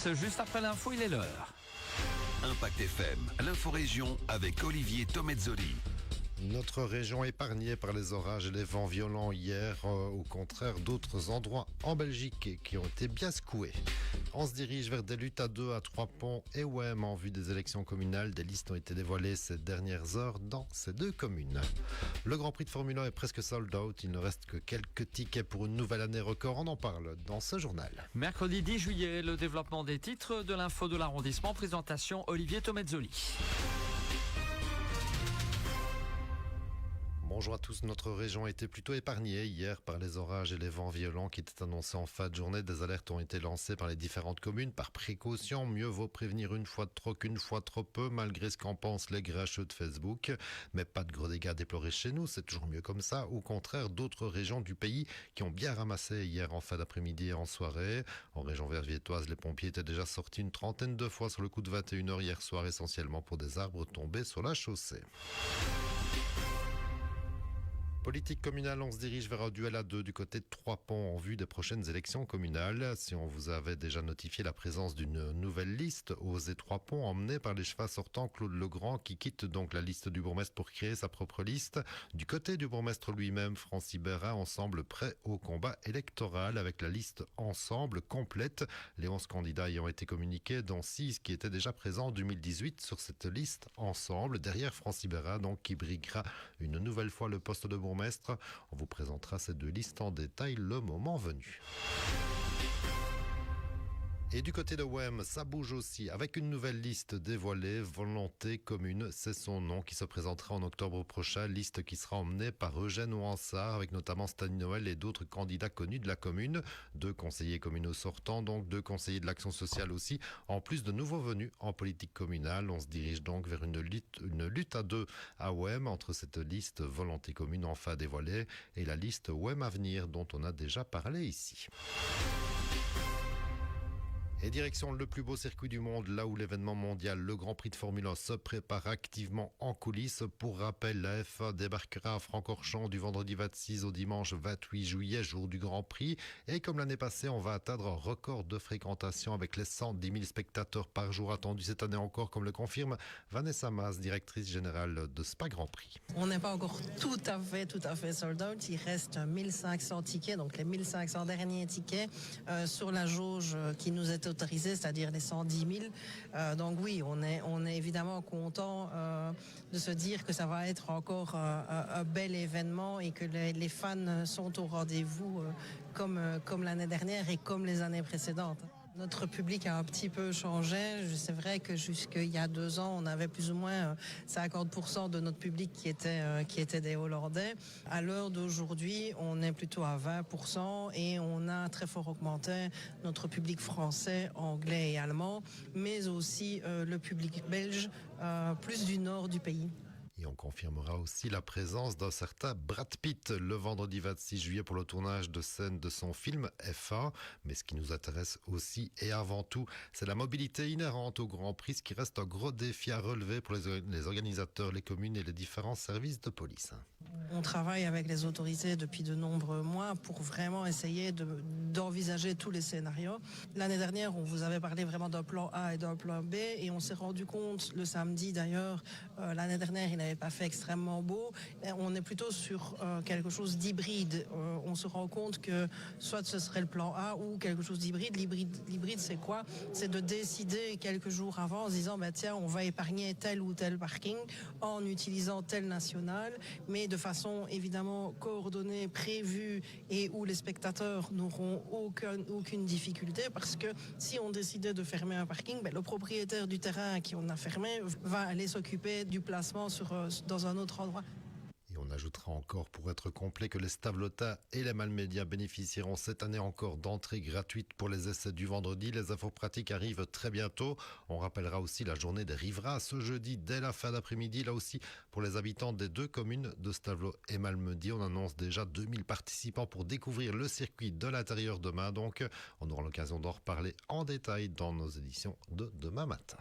Juste après l'info, il est l'heure. Impact FM, l'info-région avec Olivier Tomezzoli. Notre région épargnée par les orages et les vents violents hier, au contraire d'autres endroits en Belgique qui ont été bien secoués. On se dirige vers des luttes à 2 à 3 ponts et OM en vue des élections communales. Des listes ont été dévoilées ces dernières heures dans ces deux communes. Le Grand Prix de Formule 1 est presque sold out. Il ne reste que quelques tickets pour une nouvelle année record. On en parle dans ce journal. Mercredi 10 juillet, le développement des titres de l'info de l'arrondissement. Présentation Olivier Tomezzoli. Bonjour à tous, notre région a été plutôt épargnée hier par les orages et les vents violents qui étaient annoncés en fin de journée. Des alertes ont été lancées par les différentes communes. Par précaution, mieux vaut prévenir une fois de trop qu'une fois trop peu, malgré ce qu'en pensent les grincheux de Facebook. Mais pas de gros dégâts déplorés chez nous, c'est toujours mieux comme ça. Au contraire, d'autres régions du pays qui ont bien ramassé hier en fin d'après-midi et en soirée. En région verviétoise, les pompiers étaient déjà sortis une trentaine de fois sur le coup de 21h hier soir, essentiellement pour des arbres tombés sur la chaussée. Politique communale, on se dirige vers un duel à 2 du côté de Trois-Ponts en vue des prochaines élections communales. Si on vous avait déjà notifié la présence d'une nouvelle liste, Osez Trois-Ponts, emmenée par les chevaux sortants Claude Legrand, qui quitte donc la liste du bourgmestre pour créer sa propre liste. Du côté du bourgmestre lui-même, Francis Bérin, ensemble prêt au combat électoral avec la liste Ensemble complète. Les 11 candidats y ont été communiqués, dont 6 qui étaient déjà présents en 2018 sur cette liste Ensemble. Derrière Francis Bérin, donc, qui briguera une nouvelle fois le poste de bourgmestre. On vous présentera ces deux listes en détail le moment venu. Et du côté de WEM, ça bouge aussi avec une nouvelle liste dévoilée, Volonté Commune, c'est son nom, qui se présentera en octobre prochain, liste qui sera emmenée par Eugène Ouansart avec notamment Stani Noël et d'autres candidats connus de la commune, 2 conseillers communaux sortants, donc 2 conseillers de l'action sociale aussi, en plus de nouveaux venus en politique communale. On se dirige donc vers une lutte à 2 à WEM entre cette liste Volonté Commune enfin dévoilée et la liste WEM Avenir dont on a déjà parlé ici. Et direction le plus beau circuit du monde, là où l'événement mondial, le Grand Prix de Formule 1, se prépare activement en coulisses. Pour rappel, la F1 débarquera à Francorchamps du vendredi 26 au dimanche 28 juillet, jour du Grand Prix. Et comme l'année passée, on va atteindre un record de fréquentation avec les 110 000 spectateurs par jour attendus cette année encore, comme le confirme Vanessa Mas, directrice générale de Spa Grand Prix. On n'est pas encore tout à fait sold out. Il reste 1500 tickets, donc les 1500 derniers tickets sur la jauge qui nous est autorisé, c'est-à-dire les 110 000. Donc oui, on est évidemment content de se dire que ça va être encore un bel événement et que les fans sont au rendez-vous comme l'année dernière et comme les années précédentes. Notre public a un petit peu changé. C'est vrai que jusqu'il y a 2 ans, on avait plus ou moins 50% de notre public qui était des Hollandais. À l'heure d'aujourd'hui, on est plutôt à 20% et on a très fort augmenté notre public français, anglais et allemand, mais aussi le public belge, plus du nord du pays. Et on confirmera aussi la présence d'un certain Brad Pitt le vendredi 26 juillet pour le tournage de scène de son film F1. Mais ce qui nous intéresse aussi et avant tout, c'est la mobilité inhérente au Grand Prix, ce qui reste un gros défi à relever pour les organisateurs, les communes et les différents services de police. On travaille avec les autorités depuis de nombreux mois pour vraiment essayer d'envisager tous les scénarios. L'année dernière, on vous avait parlé vraiment d'un plan A et d'un plan B et on s'est rendu compte le samedi d'ailleurs, l'année dernière, il n'avait pas fait extrêmement beau. On est plutôt sur quelque chose d'hybride. On se rend compte que soit ce serait le plan A ou quelque chose d'hybride. L'hybride, c'est quoi? C'est de décider quelques jours avant en se disant, tiens, on va épargner tel ou tel parking en utilisant tel national, mais de façon évidemment coordonnée, prévue et où les spectateurs n'auront aucune difficulté parce que si on décidait de fermer un parking, le propriétaire du terrain qui on a fermé va aller s'occuper du placement dans un autre endroit. Et on ajoutera encore, pour être complet, que les Stavlota et les Malmédias bénéficieront cette année encore d'entrées gratuites pour les essais du vendredi. Les infos pratiques arrivent très bientôt. On rappellera aussi la journée des riverains ce jeudi dès la fin d'après-midi. Là aussi, pour les habitants des 2 communes de Stavelot et Malmedy, on annonce déjà 2000 participants pour découvrir le circuit de l'intérieur demain. Donc, on aura l'occasion d'en reparler en détail dans nos éditions de demain matin.